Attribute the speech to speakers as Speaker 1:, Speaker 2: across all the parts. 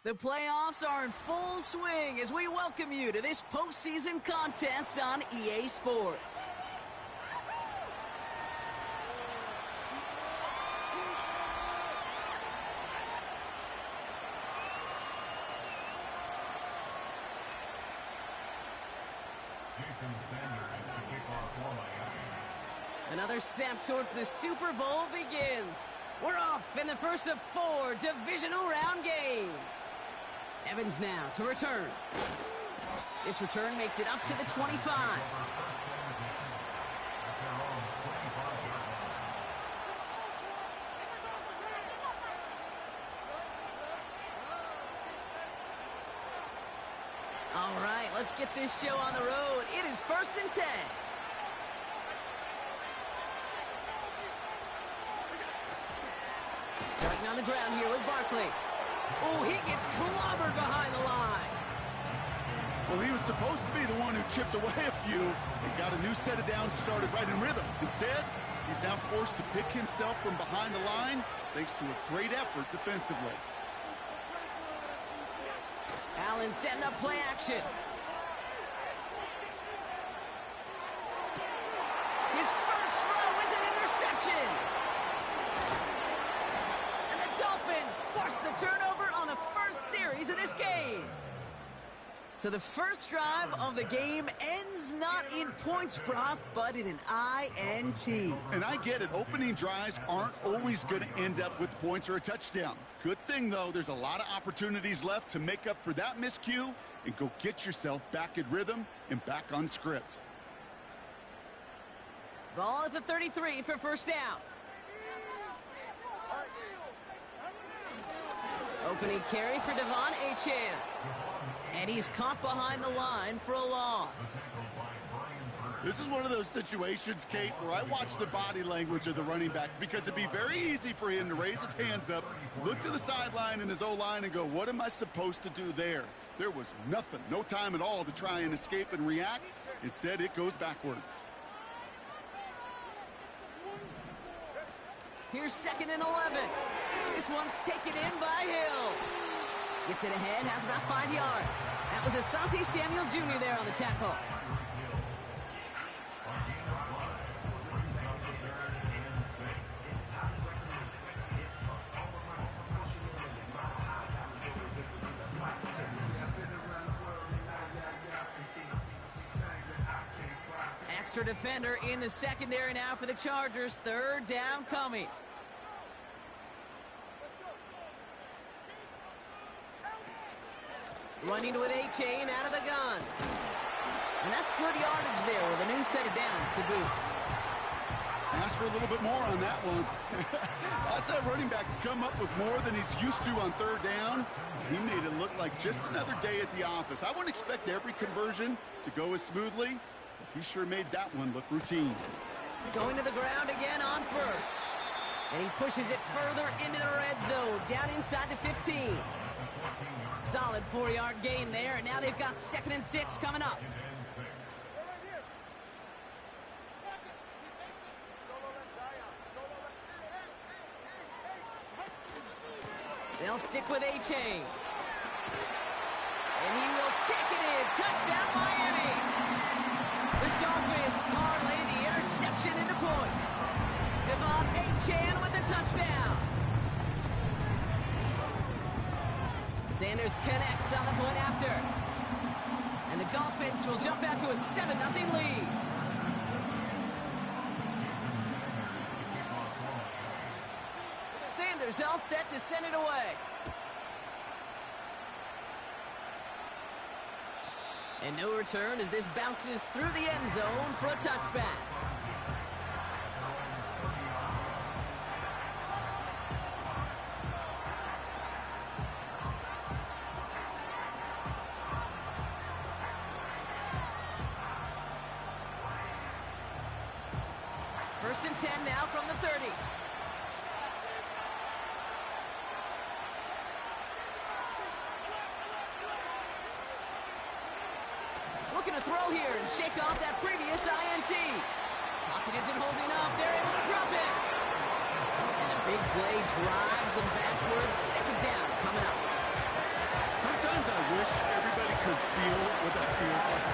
Speaker 1: The playoffs are in full swing as we welcome you to this postseason contest on EA Sports. Another step towards the Super Bowl begins. We're off in the first of 4 divisional round games. Evans now to return. This return makes it up to the 25. All right, let's get this show on the road. It is 1st and 10. Starting on the ground here with Barkley. Oh, he gets clobbered behind the line.
Speaker 2: Well, he was supposed to be the one who chipped away a few and got a new set of downs started right in rhythm. Instead, he's now forced to pick himself from behind the line thanks to a great effort defensively.
Speaker 1: Allen setting up play action. His first throw is an interception. And the Dolphins force the turnover on the first series of this game. So the first drive of the game ends not in points, Brock, but in an INT.
Speaker 2: And I get it. Opening drives aren't always going to end up with points or a touchdown. Good thing, though, there's a lot of opportunities left to make up for that miscue and go get yourself back in rhythm and back on script.
Speaker 1: Ball at the 33 for first down. Opening carry for Devon Achane. And he's caught behind the line for a loss.
Speaker 2: This is one of those situations, Kate, where I watch the body language of the running back because it'd be very easy for him to raise his hands up, look to the sideline in his O-line and go, what am I supposed to do there? There was nothing, no time at all to try and escape and react. Instead, it goes backwards.
Speaker 1: Here's 2nd and 11. This one's taken in by Hill. Gets it ahead, has about 5 yards. That was Asante Samuel Jr. there on the tackle. Extra defender in the secondary now for the Chargers. 3rd down coming. Running with Achane out of the gun. And that's good yardage there with a new set of downs to boot.
Speaker 2: Ask for a little bit more on that one. As that running back's come up with more than he's used to on 3rd down, he made it look like just another day at the office. I wouldn't expect every conversion to go as smoothly, but he sure made that one look routine.
Speaker 1: Going to the ground again on 1st. And he pushes it further into the red zone, down inside the 15. Solid 4-yard gain there, and now they've got 2nd and 6 coming up. They'll stick with Achane. And he will take it in. Touchdown, Miami. The Dolphins parlay the interception into points. Devon Achane with the touchdown. Sanders connects on the point after. And the Dolphins will jump out to a 7-0 lead. Sanders all set to send it away. And no return as this bounces through the end zone for a touchback. First and 10 now from the 30. Looking to throw here and shake off that previous INT. Pocket isn't holding up. They're able to drop it. And the big play drives them backwards. 2nd down coming up.
Speaker 2: Sometimes I wish everybody could feel what that feels like.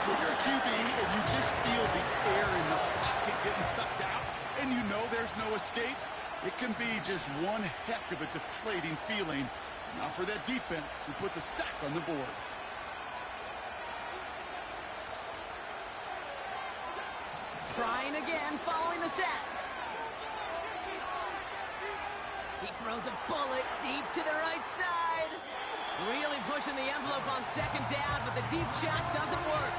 Speaker 2: When you're a QB and you just feel the air in the pocket getting sucked out and you know there's no escape, it can be just one heck of a deflating feeling. Now for that defense who puts a sack on the board.
Speaker 1: Trying again, following the sack. He throws a bullet deep to the right side. Really pushing the envelope on second down, but the deep shot doesn't work.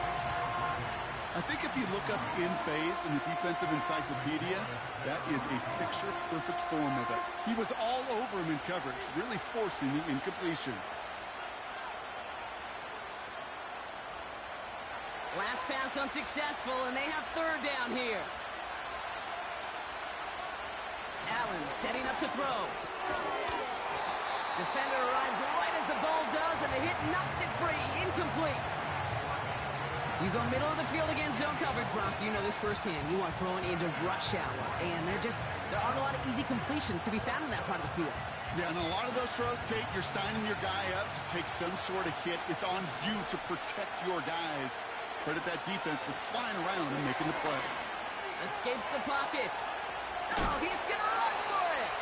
Speaker 2: I think if you look up in phase in the defensive encyclopedia, that is a picture-perfect form of it. He was all over him in coverage, really forcing the incompletion.
Speaker 1: Last pass unsuccessful, and they have third down here. Allen setting up to throw. Defender arrives right as the ball does, and the hit knocks it free. Incomplete. You go middle of the field against zone coverage, Brock. You know this firsthand. You are throwing into rush hour, and there aren't a lot of easy completions to be found in that part of the field.
Speaker 2: Yeah, and a lot of those throws, Kate, you're signing your guy up to take some sort of hit. It's on you to protect your guys. Credit that defense for flying around and making the play.
Speaker 1: Escapes the pocket. Oh, he's going to run for it.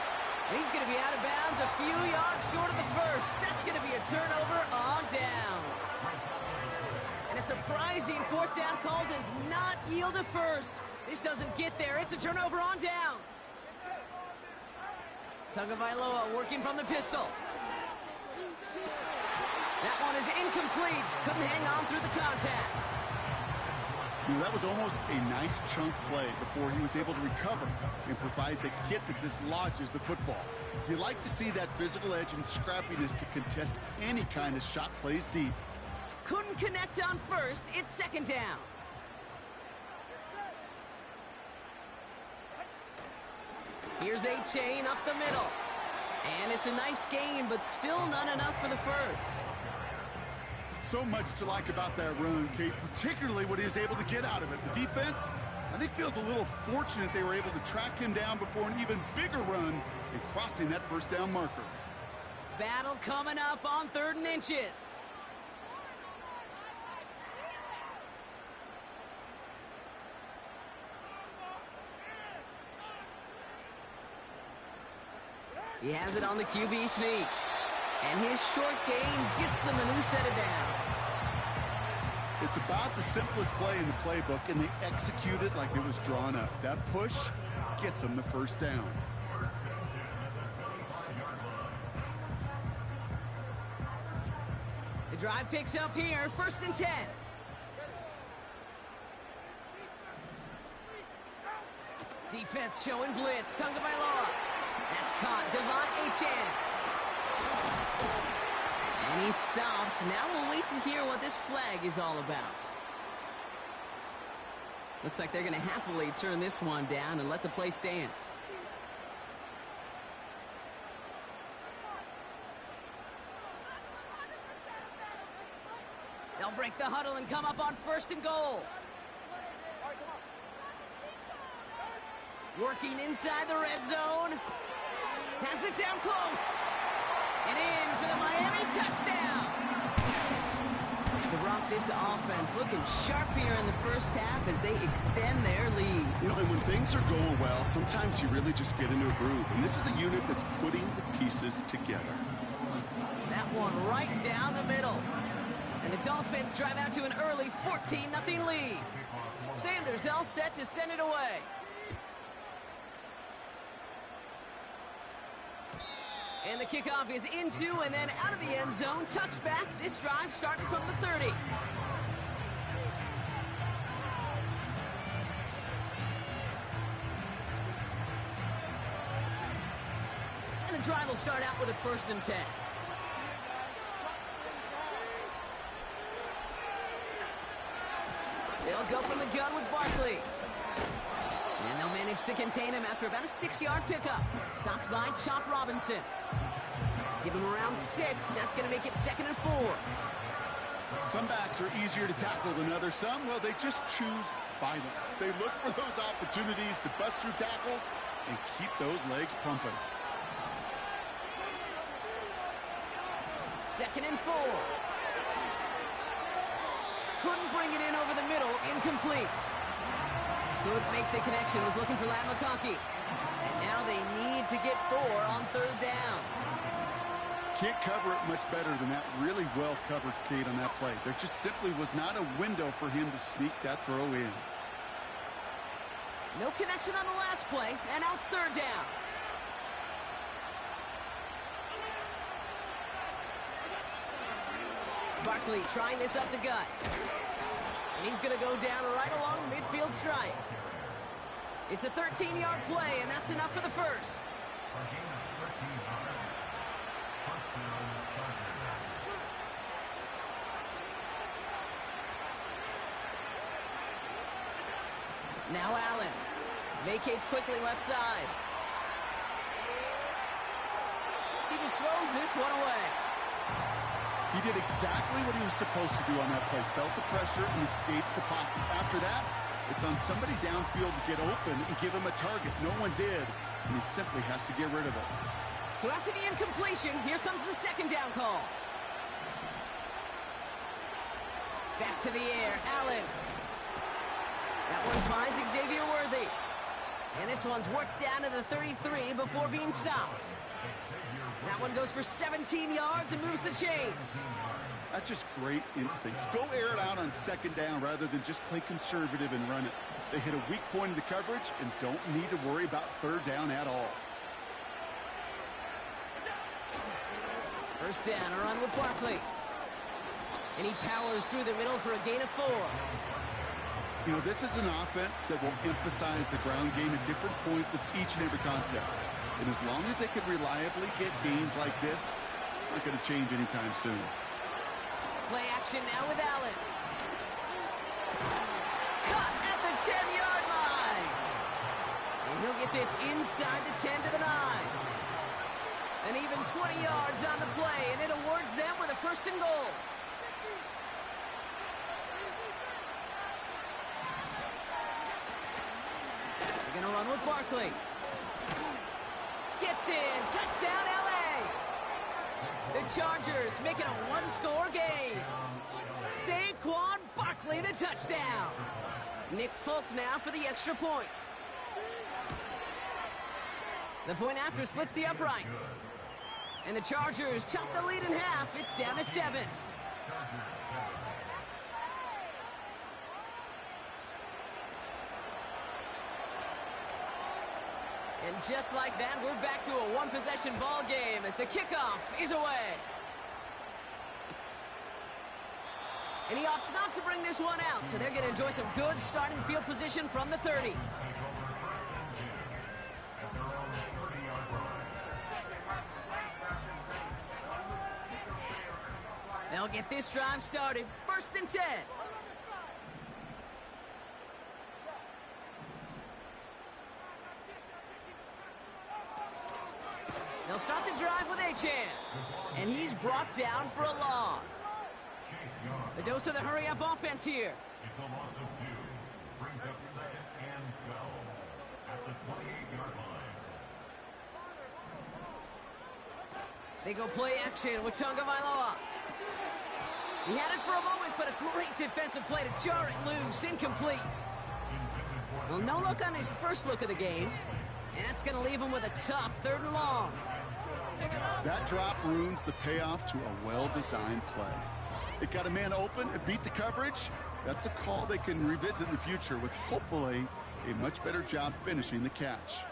Speaker 1: He's going to be out of bounds a few yards short of the first. That's going to be a turnover on downs. And a surprising fourth down call does not yield a first. This doesn't get there. It's a turnover on downs. Tagovailoa working from the pistol. That one is incomplete. Couldn't hang on through the contact.
Speaker 2: You know, that was almost a nice chunk play before he was able to recover and provide the hit that dislodges the football. You like to see that physical edge and scrappiness to contest any kind of shot plays deep.
Speaker 1: Couldn't connect on first. It's second down. Here's a chain up the middle. And it's a nice gain, but still not enough for the first.
Speaker 2: So much to like about that run, Kate, particularly what he was able to get out of it. The defense, I think, feels a little fortunate they were able to track him down before an even bigger run and crossing that first down marker.
Speaker 1: Battle coming up on 3rd and inches. He has it on the QB sneak. And his short gain gets them a new set of downs.
Speaker 2: It's about the simplest play in the playbook, and they execute it like it was drawn up. That push gets them the first down.
Speaker 1: The drive picks up here, 1st and 10. Defense showing blitz. Tagovailoa. That's caught. Devon Achane. And he's stopped. Now we'll wait to hear what this flag is all about. Looks like they're going to happily turn this one down and let the play stand. They'll break the huddle and come up on 1st and goal. Working inside the red zone. Has it down close. And in for the Miami touchdown. So, Brock, this offense looking sharp here in the first half as they extend their lead.
Speaker 2: You know, and when things are going well, sometimes you really just get into a groove. And this is a unit that's putting the pieces together.
Speaker 1: That one right down the middle. And the Dolphins drive out to an early 14-0 lead. Sanders all set to send it away. And the kickoff is into and then out of the end zone. Touchback. This drive starting from the 30. And the drive will start out with a 1st and 10. They'll go from the gun with Barkley. And they'll manage to contain him after about a 6-yard pickup. Stopped by Chop Robinson. Give him around 6. That's going to make it 2nd and 4.
Speaker 2: Some backs are easier to tackle than others. Some, well, they just choose violence. They look for those opportunities to bust through tackles and keep those legs pumping.
Speaker 1: 2nd and 4. Couldn't bring it in over the middle. Incomplete. Couldn't make the connection. Was looking for Ladd McConkey. And now they need to get 4 on 3rd down.
Speaker 2: Can't cover it much better than that. Really well covered, Kate, on that play. There just simply was not a window for him to sneak that throw in.
Speaker 1: No connection on the last play, and now it's 3rd down. Barkley trying this up the gut. And he's going to go down right along the midfield stripe. It's a 13-yard play, and that's enough for the first. Now Allen vacates quickly left side. He just throws this one away.
Speaker 2: He did exactly what he was supposed to do on that play. Felt the pressure and escapes the pocket. After that, it's on somebody downfield to get open and give him a target. No one did, and he simply has to get rid of it.
Speaker 1: So after the incompletion, here comes the 2nd down call. Back to the air, Allen. That one finds Xavier Worthy. And this one's worked down to the 33 before being stopped. That one goes for 17 yards and moves the chains.
Speaker 2: That's just great instincts. Go air it out on 2nd down rather than just play conservative and run it. They hit a weak point in the coverage and don't need to worry about 3rd down at all.
Speaker 1: 1st down, a run with Barkley. And he powers through the middle for a gain of 4.
Speaker 2: You know, this is an offense that will emphasize the ground game at different points of each and every contest. And as long as they can reliably get gains like this, it's not going to change anytime soon.
Speaker 1: Play action now with Allen. Cut at the 10-yard line. And he'll get this inside the 10 to the 9. And even 20 yards on the play, and it awards them with a 1st and goal. They're going to run with Barkley. Gets in. Touchdown, L.A. The Chargers making a 1-score game. Saquon Barkley, the touchdown. Nick Folk now for the extra point. The point after splits the uprights. And the Chargers chop the lead in half. It's down to 7. And just like that, we're back to a one-possession ball game as the kickoff is away. And he opts not to bring this one out, so they're going to enjoy some good starting field position from the 30. They'll get this drive started. 1st and 10. They'll start the drive with Achane. And he's brought down for a loss. A dose of the hurry-up offense here.
Speaker 3: It's a loss of 2. Brings up 2nd and 12 at the 28-yard line.
Speaker 1: They go play action with Tagovailoa. He had it for a moment, but a great defensive play to jar it loose. Incomplete. Well, no look on his first look of the game. And that's going to leave him with a tough 3rd and long.
Speaker 2: That drop ruins the payoff to a well-designed play. It got a man open, it beat the coverage. That's a call they can revisit in the future with hopefully a much better job finishing the catch.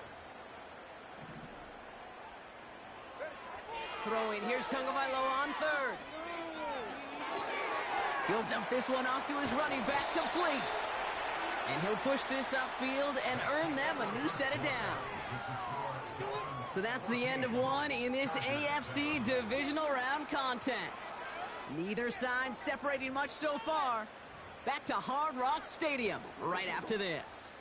Speaker 1: Throwing, here's Tagovailoa on 3rd. He'll dump this one off to his running back, complete. And he'll push this upfield and earn them a new set of downs. So that's the end of one in this AFC divisional round contest. Neither side separating much so far. Back to Hard Rock Stadium right after this.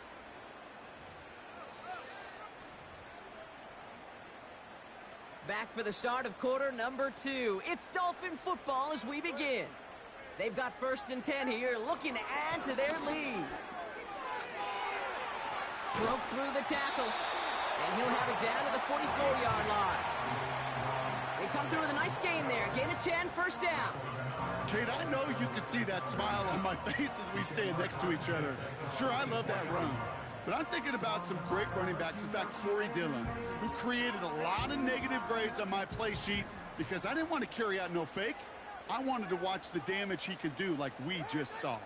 Speaker 1: Back for the start of quarter number 2. It's Dolphin football as we begin. They've got 1st and 10 here, looking to add to their lead. Broke through the tackle, and he'll have it down to the 44-yard line. They come through with a nice gain there. Gain of 10, first down.
Speaker 2: Kate, I know you can see that smile on my face as we stand next to each other. Sure, I love that run. But I'm thinking about some great running backs. In fact, Corey Dillon, who created a lot of negative grades on my play sheet because I didn't want to carry out no fake. I wanted to watch the damage he could do like we just saw.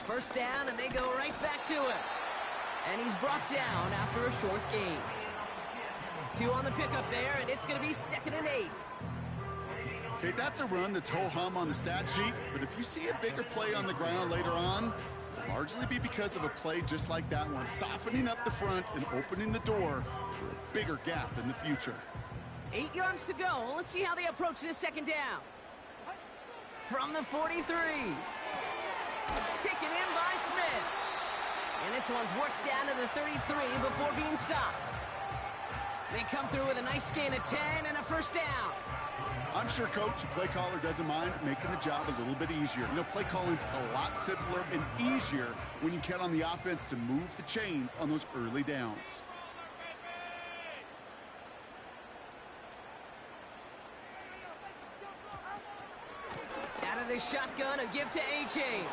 Speaker 1: First down, and they go right back to it. And he's brought down after a short gain. 2 on the pickup there, and it's going to be 2nd and 8.
Speaker 2: Okay, that's a run that's ho-hum on the stat sheet, but if you see a bigger play on the ground later on, it'll largely be because of a play just like that one, softening up the front and opening the door for a bigger gap in the future.
Speaker 1: 8 yards to go. Let's see how they approach this 2nd down. From the 43. Taken in by Smith. And this one's worked down to the 33 before being stopped. They come through with a nice gain of 10 and a first down.
Speaker 2: I'm sure, Coach, the play caller doesn't mind making the job a little bit easier. You know, play calling's a lot simpler and easier when you count on the offense to move the chains on those early downs.
Speaker 1: Out of the shotgun, a give to A-Chain.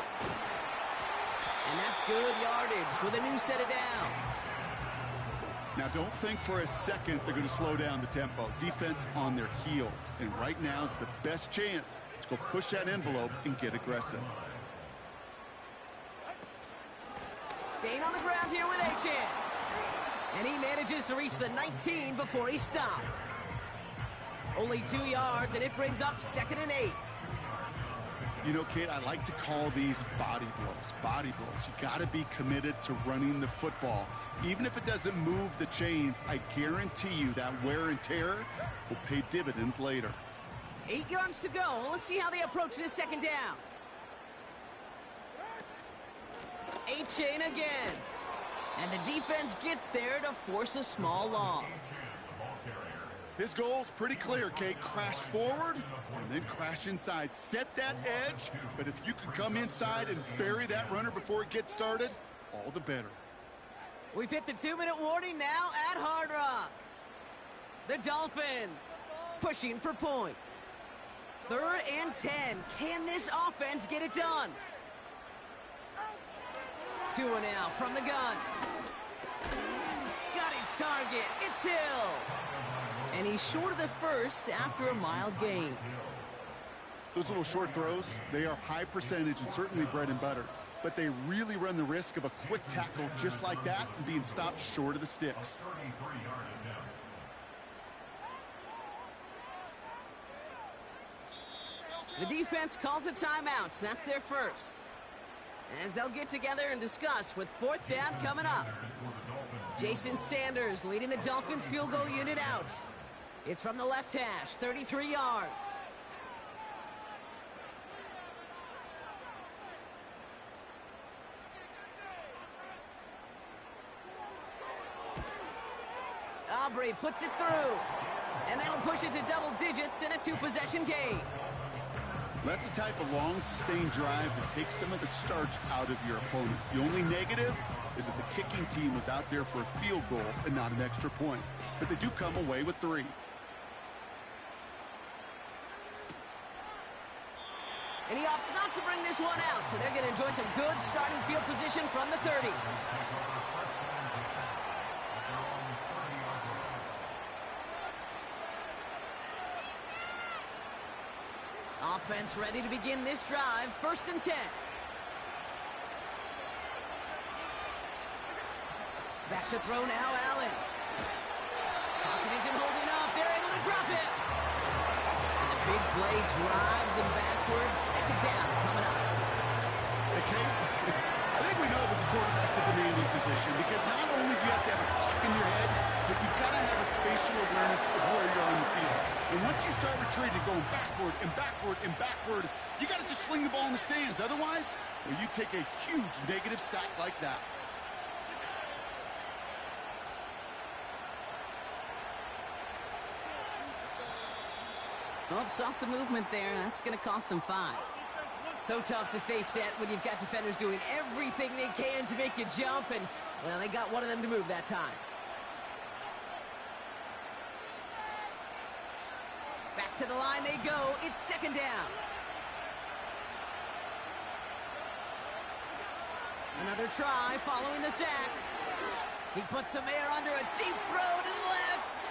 Speaker 1: And that's good yardage with a new set of downs.
Speaker 2: Now, don't think for a second they're going to slow down the tempo. Defense on their heels. And right now is the best chance to go push that envelope and get aggressive.
Speaker 1: Staying on the ground here with A-Chan. And he manages to reach the 19 before he stopped. Only 2 yards, and it brings up 2nd and 8.
Speaker 2: You know, Kate, I like to call these body blows. Body blows. You got to be committed to running the football. Even if it doesn't move the chains, I guarantee you that wear and tear will pay dividends later.
Speaker 1: 8 yards to go. Let's see how they approach this 2nd down. A-Chain again. And the defense gets there to force a small loss.
Speaker 2: His goal's pretty clear, Kate. Crash forward and then crash inside. Set that edge, but if you can come inside and bury that runner before it gets started, all the better.
Speaker 1: We've hit the 2-minute warning now at Hard Rock. The Dolphins pushing for points. 3rd and 10. Can this offense get it done? 2 now from the gun. Got his target. It's Hill. And he's short of the first after a mild gain.
Speaker 2: Those little short throws, they are high percentage and certainly bread and butter. But they really run the risk of a quick tackle just like that and being stopped short of the sticks.
Speaker 1: The defense calls a timeout. That's their first. As they'll get together and discuss with 4th down coming up. Jason Sanders leading the Dolphins field goal unit out. It's from the left hash, 33 yards. Aubrey puts it through. And that'll push it to double digits in a 2-possession game.
Speaker 2: That's the type of long, sustained drive that takes some of the starch out of your opponent. The only negative is that the kicking team was out there for a field goal and not an extra point. But they do come away with 3.
Speaker 1: And he opts not to bring this one out, so they're going to enjoy some good starting field position from the 30. Offense ready to begin this drive. 1st and 10. Back to throw now, Allen. Pocket isn't holding up. They're able to drop it. And the big play drives them backwards. 2nd down coming up.
Speaker 2: Okay, I think we know that the quarterback's a demanding position because not only do you have to have a clock in your head, but you've got to have a spatial awareness of where you're on the field. And once you start retreating, going backward and backward and backward, you got to just fling the ball in the stands. Otherwise, well, you take a huge negative sack like that.
Speaker 1: Oh, saw some movement there. That's going to cost them 5. So tough to stay set when you've got defenders doing everything they can to make you jump, and, well, they got one of them to move that time. To the line they go. It's second down. Another try following the sack. He puts some air under a deep throw to the left.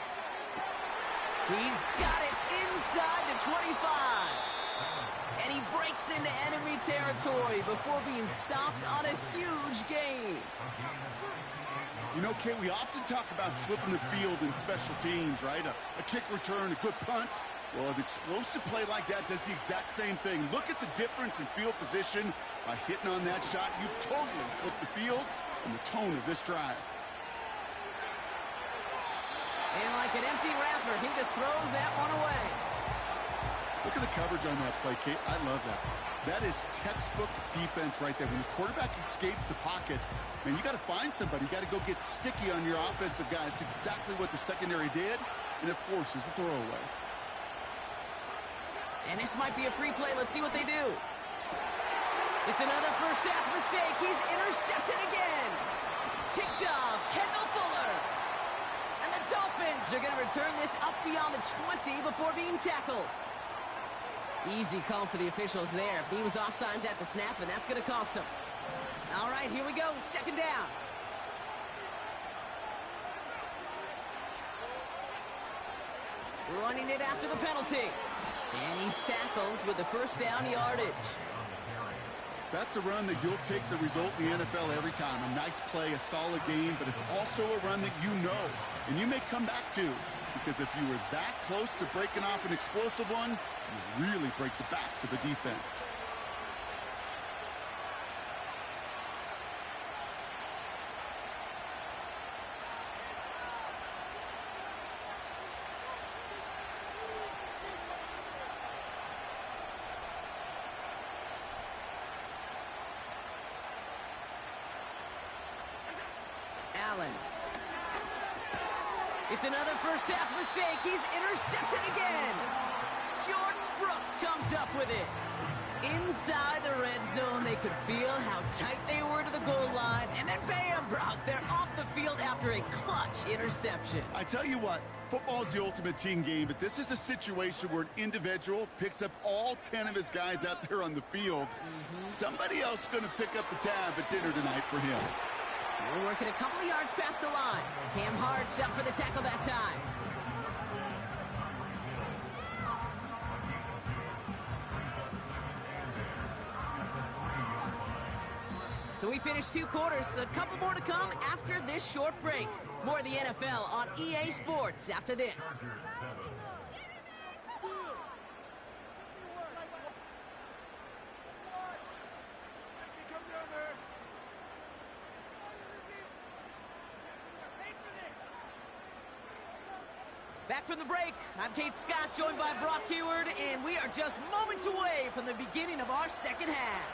Speaker 1: He's got it inside the 25. And he breaks into enemy territory before being stopped on a huge gain.
Speaker 2: You know, Kate, we often talk about flipping the field in special teams, right? A kick return, a good punt. Well, an explosive play like that does the exact same thing. Look at the difference in field position. By hitting on that shot, you've totally flipped the field and the tone of this drive.
Speaker 1: And like an empty wrapper, he just throws that one away.
Speaker 2: Look at the coverage on that play, Kate. I love that. That is textbook defense right there. When the quarterback escapes the pocket, man, you got to find somebody. You got to go get sticky on your offensive guy. It's exactly what the secondary did, and it forces the throwaway.
Speaker 1: And this might be a free play. Let's see what they do. It's another first half mistake. He's intercepted again. Picked off Kendall Fuller. And the Dolphins are going to return this up beyond the 20 before being tackled. Easy call for the officials there. He was offsides at the snap, and that's going to cost him. All right, here we go. Second down. Running it after the penalty. And he's tackled with the first down yardage.
Speaker 2: That's a run that you'll take the result in the NFL every time. A nice play, a solid game, but it's also a run that you know, and you may come back to, because if you were that close to breaking off an explosive one, you really break the backs of a defense.
Speaker 1: Allen. It's another first half mistake. He's intercepted again. Jordan Brooks comes up with it. Inside the red zone, they could feel how tight they were to the goal line. And then bam, Brock, they're off the field after a clutch interception.
Speaker 2: I tell you what, football is the ultimate team game, but this is a situation where an individual picks up all 10 of his guys out there on the field. Somebody else is going to pick up the tab at dinner tonight for him.
Speaker 1: We're working a couple of yards past the line. Cam Hart's up for the tackle that time. So we finished 2 quarters. A couple more to come after this short break. More of the NFL on EA Sports after this. Back from the break, I'm Kate Scott, joined by Brock Huard, and we are just moments away from the beginning of our second half.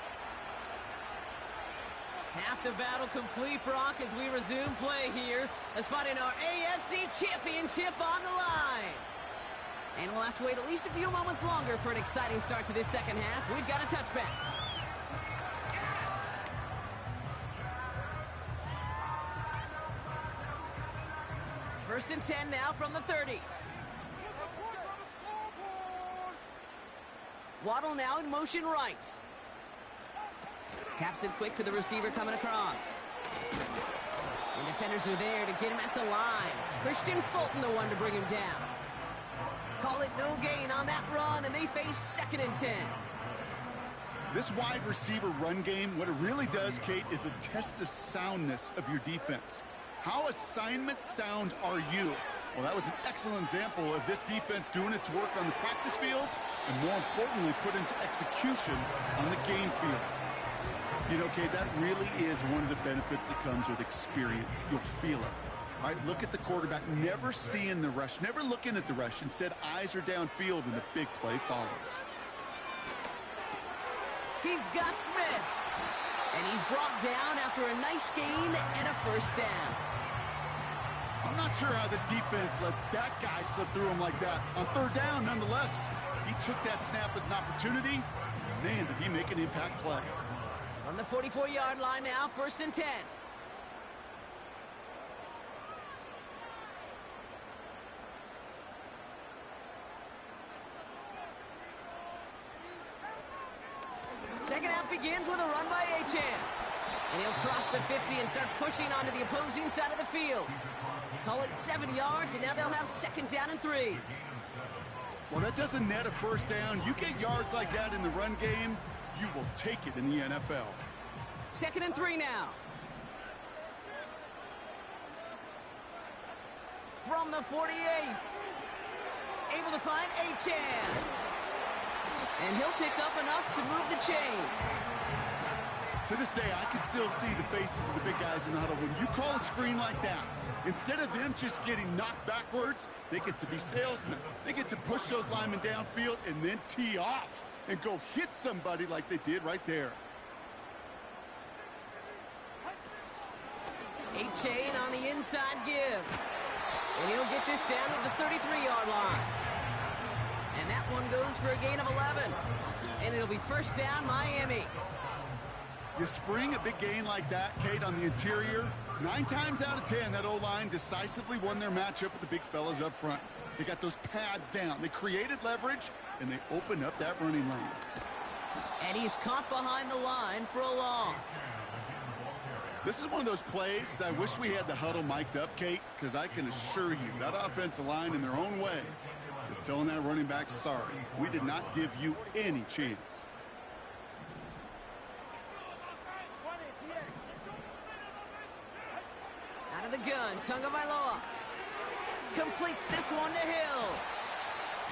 Speaker 1: Half the battle complete, Brock, as we resume play here, spotting our AFC Championship on the line. And we'll have to wait at least a few moments longer for an exciting start to this second half. We've got a touchback. First and 10 now from the 30. Waddle now in motion right. Taps it quick to the receiver coming across. And defenders are there to get him at the line. Christian Fulton the one to bring him down. Call it no gain on that run, and they face second and 10.
Speaker 2: This wide receiver run game, what it really does, Kate, is it tests the soundness of your defense. How assignment sound are you? Well, that was an excellent example of this defense doing its work on the practice field and, more importantly, put into execution on the game field. You know, Kate, that really is one of the benefits that comes with experience. You'll feel it. All right, look at the quarterback, never seeing the rush, never looking at the rush. Instead, eyes are downfield, and the big play follows.
Speaker 1: He's got Smith. And he's brought down after a nice gain and a first down.
Speaker 2: I'm not sure how this defense let that guy slip through him like that. On third down, nonetheless, he took that snap as an opportunity. Man, did he make an impact play.
Speaker 1: On the 44-yard line now, first and 10. begins with a run by Achane. And he'll cross the 50 and start pushing onto the opposing side of the field. Call it 7 yards, and now they'll have 2nd down and 3.
Speaker 2: Well, that doesn't net a first down. You get yards like that in the run game, you will take it in the NFL.
Speaker 1: 2nd and 3 now. From the 48. Able to find Achane. And he'll pick up enough to move the chains.
Speaker 2: To this day, I can still see the faces of the big guys in the huddle. When you call a screen like that, instead of them just getting knocked backwards, they get to be salesmen. They get to push those linemen downfield and then tee off and go hit somebody like they did right there.
Speaker 1: Achane on the inside give. And he'll get this down to the 33-yard line. And that one goes for a gain of 11. And it'll be 1st down, Miami.
Speaker 2: You spring a big gain like that, Kate, on the interior, 9 times out of 10, that O-line decisively won their matchup with the big fellas up front. They got those pads down. They created leverage, and they opened up that running lane.
Speaker 1: And he's caught behind the line for a loss.
Speaker 2: This is one of those plays that I wish we had the huddle mic'd up, Kate, because I can assure you that offensive line in their own way is telling that running back, sorry, we did not give you any chance.
Speaker 1: Out of the gun, Tagovailoa completes this one to Hill.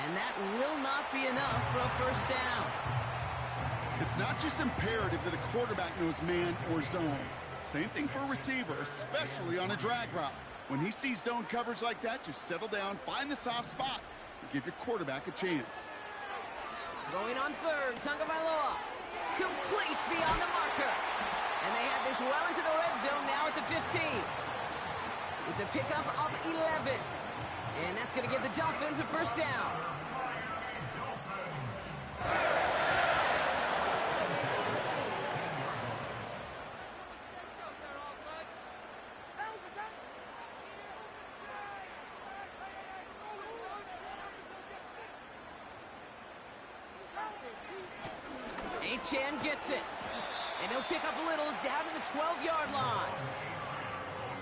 Speaker 1: And that will not be enough for a 1st down.
Speaker 2: It's not just imperative that a quarterback knows man or zone. Same thing for a receiver, especially on a drag route. When he sees zone coverage like that, just settle down, find the soft spot, and give your quarterback a chance.
Speaker 1: Going on 3rd, Tagovailoa completes beyond the marker. And they have this well into the red zone now at the 15. It's a pickup of 11. And that's going to give the Dolphins a 1st down. Achane gets it. And he'll pick up a little down to the 12-yard line.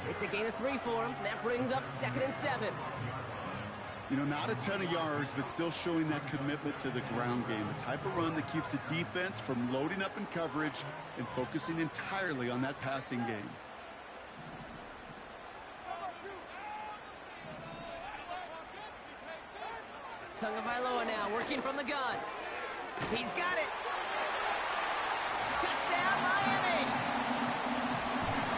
Speaker 1: It's a gain of 3 for him. That brings up 2nd and 7.
Speaker 2: You know, not a ton of yards, but still showing that commitment to the ground game. The type of run that keeps the defense from loading up in coverage and focusing entirely on that passing game.
Speaker 1: Tagovailoa now working from the gun. He's got it. Touchdown, Miami!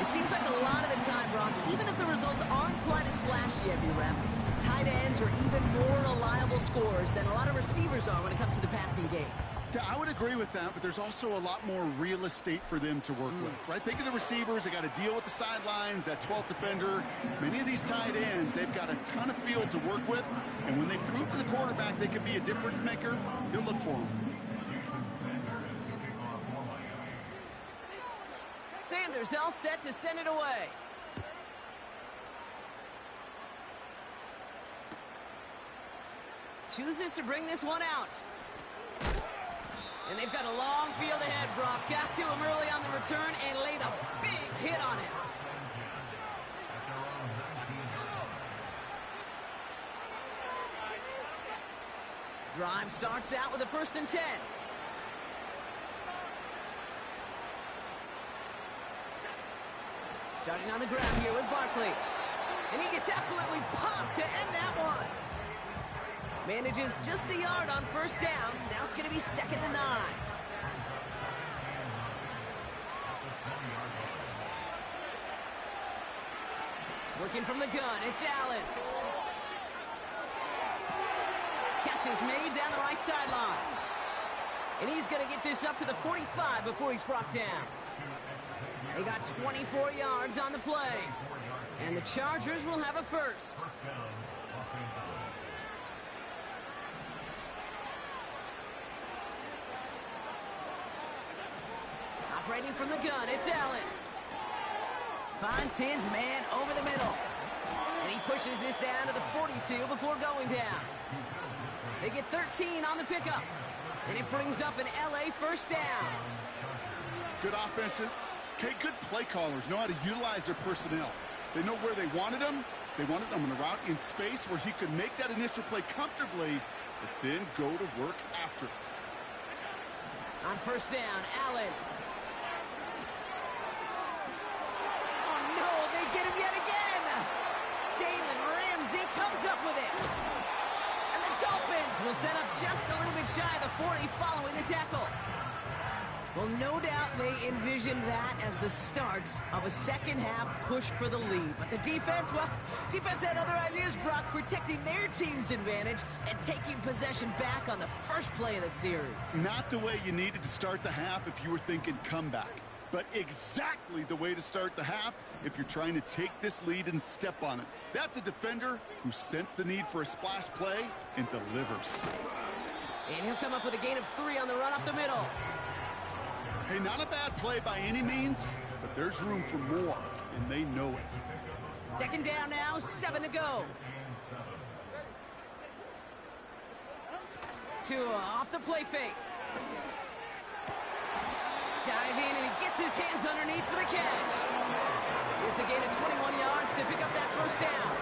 Speaker 1: It seems like a lot of the time, Brock, even if the results aren't quite as flashy every rep, tight ends are even more reliable scorers than a lot of receivers are when it comes to the passing game.
Speaker 2: Yeah, I would agree with that, but there's also a lot more real estate for them to work with, right? Think of the receivers. They got to deal with the sidelines, that 12th defender. Many of these tight ends, they've got a ton of field to work with, and when they prove to the quarterback they can be a difference maker, he'll look for them.
Speaker 1: Sanders all set to send it away. Chooses to bring this one out. And they've got a long field ahead, Brock. Got to him early on the return and laid a big hit on him. Drive starts out with a 1st and 10. Starting on the ground here with Barkley. And he gets absolutely popped to end that one. Manages just a yard on 1st down. Now it's going to be 2nd and 9. Working from the gun, it's Allen. Catch is made down the right sideline. And he's going to get this up to the 45 before he's brought down. They got 24 yards on the play. And the Chargers will have a 1st. Operating from the gun, it's Allen. Finds his man over the middle. And he pushes this down to the 42 before going down. They get 13 on the pickup. And it brings up an LA 1st down.
Speaker 2: Good offenses. Okay, good play callers know how to utilize their personnel. They know where they wanted him. They wanted him on a route in space where he could make that initial play comfortably, but then go to work after.
Speaker 1: On first down, Allen. Oh, no, they get him yet again. Jalen Ramsey comes up with it. And the Dolphins will set up just a little bit shy of the 40 following the tackle. Well, no doubt they envisioned that as the start of a second-half push for the lead. But the defense, well, defense had other ideas, Brock, protecting their team's advantage and taking possession back on the first play of the series.
Speaker 2: Not the way you needed to start the half if you were thinking comeback, but exactly the way to start the half if you're trying to take this lead and step on it. That's a defender who sensed the need for a splash play and delivers.
Speaker 1: And he'll come up with a gain of 3 on the run up the middle.
Speaker 2: Hey, not a bad play by any means, but there's room for more, and they know it.
Speaker 1: Second down now, 7 to go. Tua off the play fake. Dive in, and he gets his hands underneath for the catch. It's a gain of 21 yards to pick up that first down.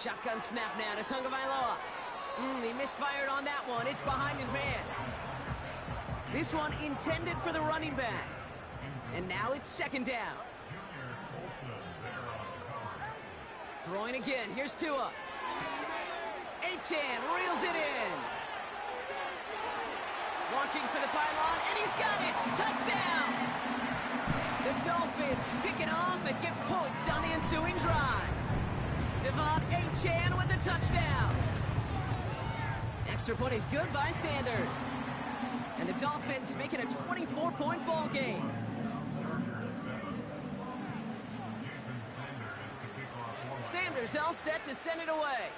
Speaker 1: Shotgun snap now to Tagovailoa. He misfired on that one. It's behind his man. This one intended for the running back. And now it's second down. Throwing again. Here's Tua. Achane reels it in. Launching for the pylon, and he's got it. Touchdown! The Dolphins pick it off and get points on the ensuing drive. Devon Achane with the touchdown. Extra point is good by Sanders. And the Dolphins make it a 24-point ball game. Sanders all set to send it away.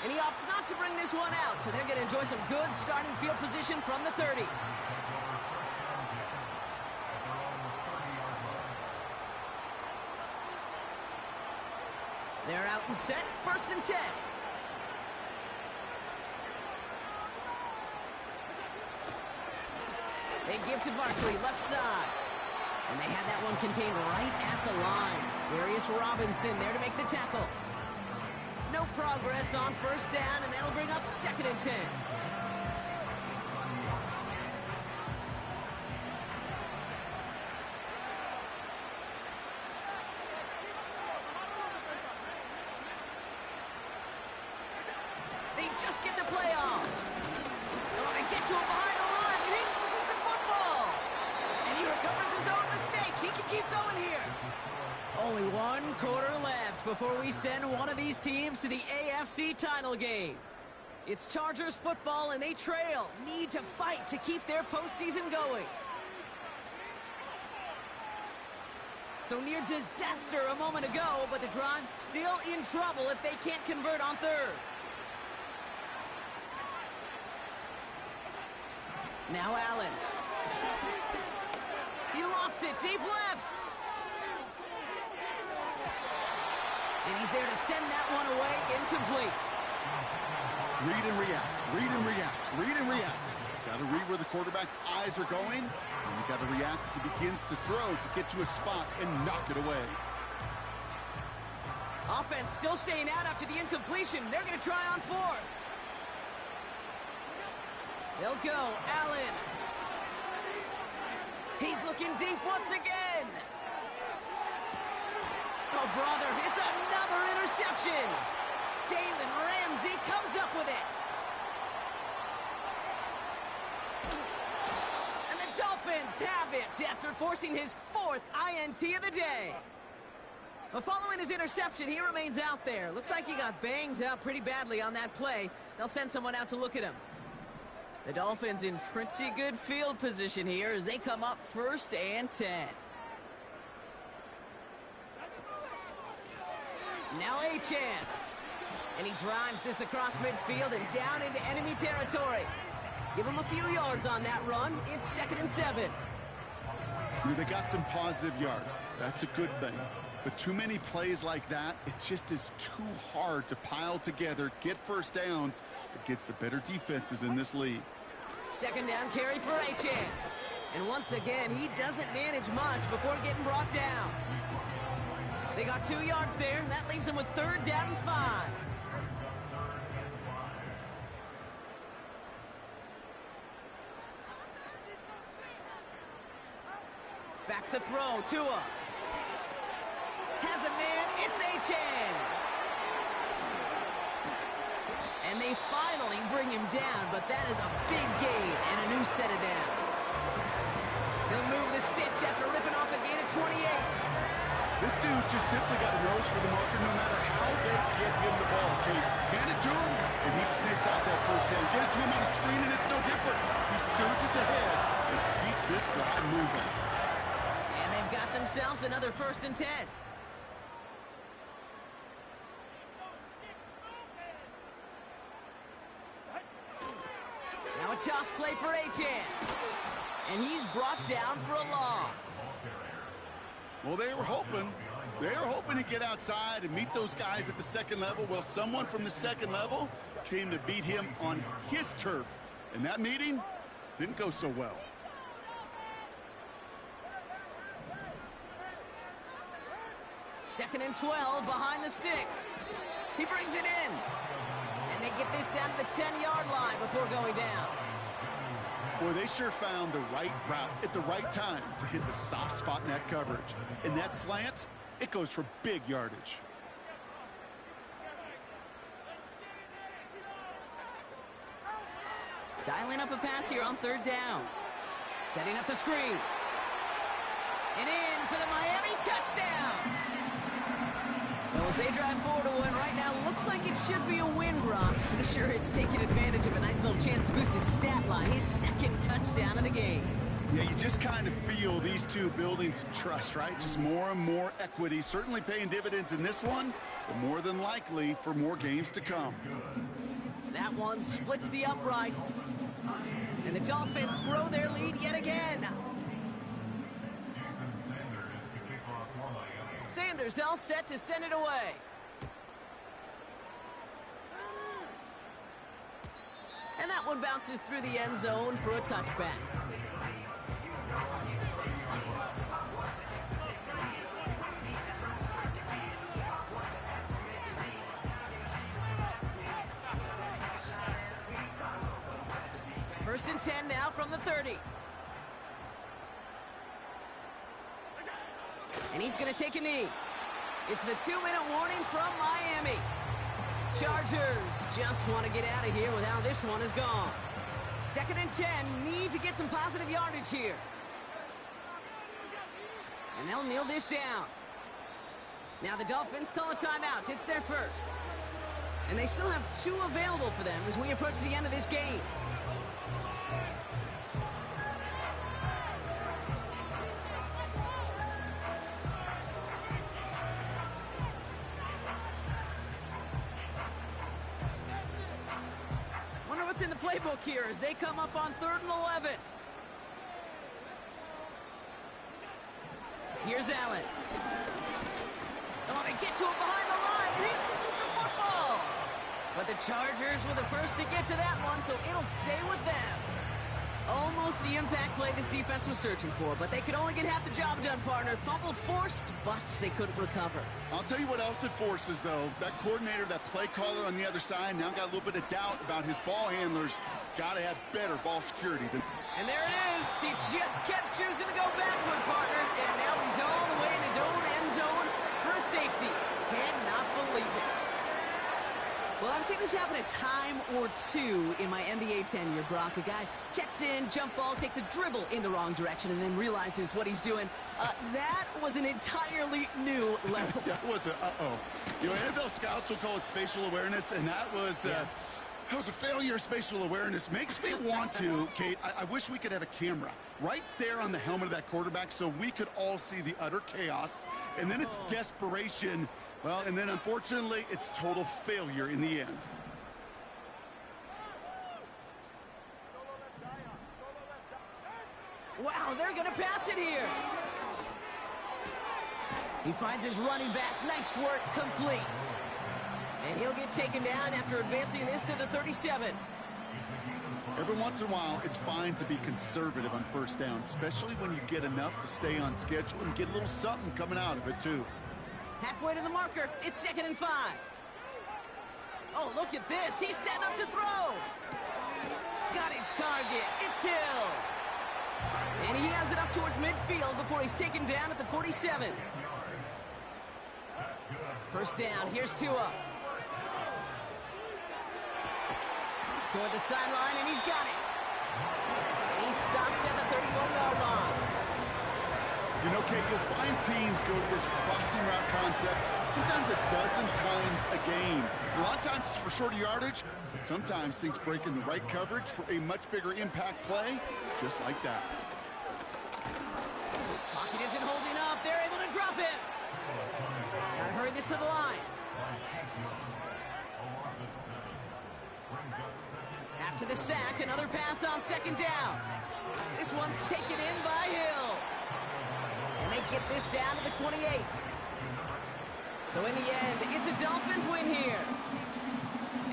Speaker 1: And he opts not to bring this one out, so they're going to enjoy some good starting field position from the 30. They're out and set, 1st and 10. They give to Barkley, left side. And they had that one contained right at the line. Darius Robinson there to make the tackle. No progress on first down, and that'll bring up 2nd and 10. They just get the play off. Oh, they get to him behind the line, and he loses the football. And he recovers his own mistake. He can keep going here. Only 1 quarter left before we send one of these teams to the AFC title game. It's Chargers football, and they trail. Need to fight to keep their postseason going. So near disaster a moment ago, but the drive's still in trouble if they can't convert on 3rd. Now Allen. He lofts it deep left. And he's there to send that one away, incomplete.
Speaker 2: Read and react, read and react, read and react. Got to read where the quarterback's eyes are going, and you got to react as he begins to throw to get to a spot and knock it away.
Speaker 1: Offense still staying out after the incompletion. They're going to try on 4th. They'll go, Allen. He's looking deep once again. Oh, brother, it's another interception. Jalen Ramsey comes up with it. And the Dolphins have it after forcing his 4th INT of the day. But following his interception, he remains out there. Looks like he got banged up pretty badly on that play. They'll send someone out to look at him. The Dolphins in pretty good field position here as they come up 1st and 10. Now Achane. And he drives this across midfield and down into enemy territory. Give them a few yards on that run. It's 2nd and 7.
Speaker 2: They got some positive yards. That's a good thing. But too many plays like that, it just is too hard to pile together, get first downs against the better defenses in this league.
Speaker 1: 2nd down carry for Achane. And once again, he doesn't manage much before getting brought down. They got 2 yards there. That leaves them with 3rd down and 5. Back to throw, Tua. Has a man, it's Achane. And they finally bring him down, but that is a big gain and a new set of downs. He'll move the sticks after ripping off a gain of 28.
Speaker 2: This dude just simply got a nose for the marker no matter how they get him the ball. Okay, hand it to him, and he sniffs out that first down. Get it to him on a screen, and it's no different. He surges ahead and keeps this drive moving.
Speaker 1: And they've got themselves another 1st and 10. Now a toss play for Achane. And he's brought down for a loss.
Speaker 2: Well, they were hoping to get outside and meet those guys at the 2nd level. Well, someone from the 2nd level came to beat him on his turf. And that meeting didn't go so well.
Speaker 1: Second and 12 behind the sticks. He brings it in. And they get this down to the 10-yard line before going down.
Speaker 2: Boy, they sure found the right route at the right time to hit the soft spot in that coverage. And that slant, it goes for big yardage.
Speaker 1: Dialing up a pass here on 3rd down. Setting up the screen. And in for the Miami touchdown. Well, as they drive forward to win right now, looks like it should be a win, Brock. He sure is taking advantage of a nice little chance to boost his stat line. His 2nd touchdown of the game.
Speaker 2: Yeah, you just kind of feel these two building some trust, right? Just more and more equity. Certainly paying dividends in this one, but more than likely for more games to come.
Speaker 1: That one splits the uprights. And the Dolphins grow their lead yet again. Sanders all set to send it away. And that one bounces through the end zone for a touchback. First and 10 now from the 30. And he's going to take a knee. It's the 2-minute warning from Miami. Chargers just want to get out of here with how this one is gone. 2nd and 10, need to get some positive yardage here. And they'll kneel this down. Now the Dolphins call a timeout. It's their first. And they still have 2 available for them as we approach the end of this game. What's in the playbook here as they come up on 3rd and 11. Here's Allen. Oh, they get to him behind the line, and he loses the football. But the Chargers were the first to get to that one, so it'll stay with them. Almost the impact play this defense was searching for, but they could only get half the job done, partner. Fumble forced, but they couldn't recover.
Speaker 2: I'll tell you what else it forces, though. That coordinator, that play caller on the other side, now got a little bit of doubt about his ball handlers. Got to have better ball security.
Speaker 1: And there it is. He just kept choosing to go backward, partner. And now he's all the way in his own end zone for a safety. Cannot believe it. Well, I've seen this happen a time or 2 in my NBA tenure, Brock. A guy checks in, jump ball, takes a dribble in the wrong direction, and then realizes what he's doing. That was an entirely new level.
Speaker 2: That was a uh-oh. You know, NFL scouts will call it spatial awareness, and that was a failure of spatial awareness. Makes me want to, Kate, I wish we could have a camera right there on the helmet of that quarterback so we could all see the utter chaos. And then it's desperation. Well, and then unfortunately, it's total failure in the end.
Speaker 1: Wow, they're going to pass it here. He finds his running back. Nice work, complete. And he'll get taken down after advancing this to the 37.
Speaker 2: Every once in a while, it's fine to be conservative on first down, especially when you get enough to stay on schedule and get a little something coming out of it, too.
Speaker 1: Halfway to the marker. It's 2nd and 5. Oh, look at this. He's setting up to throw. Got his target. It's Hill. And he has it up towards midfield before he's taken down at the 47. First down. Here's Tua. Toward the sideline, and he's got it. And he's stopped at the 31-yard line.
Speaker 2: You know, Kate, you'll find teams go to this crossing route concept sometimes a dozen times a game. A lot of times it's for shorter yardage, but sometimes things break in the right coverage for a much bigger impact play, just like that.
Speaker 1: Pocket isn't holding up. They're able to drop it. Gotta hurry this to the line. After the sack, another pass on 2nd down. This one's taken in by Hill. And they get this down to the 28. So in the end, it's a Dolphins win here.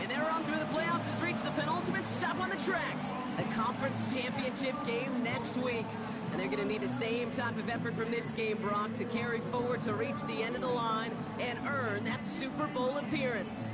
Speaker 1: And their run through the playoffs has reached the penultimate stop on the tracks. The conference championship game next week. And they're going to need the same type of effort from this game, Brock, to carry forward to reach the end of the line and earn that Super Bowl appearance.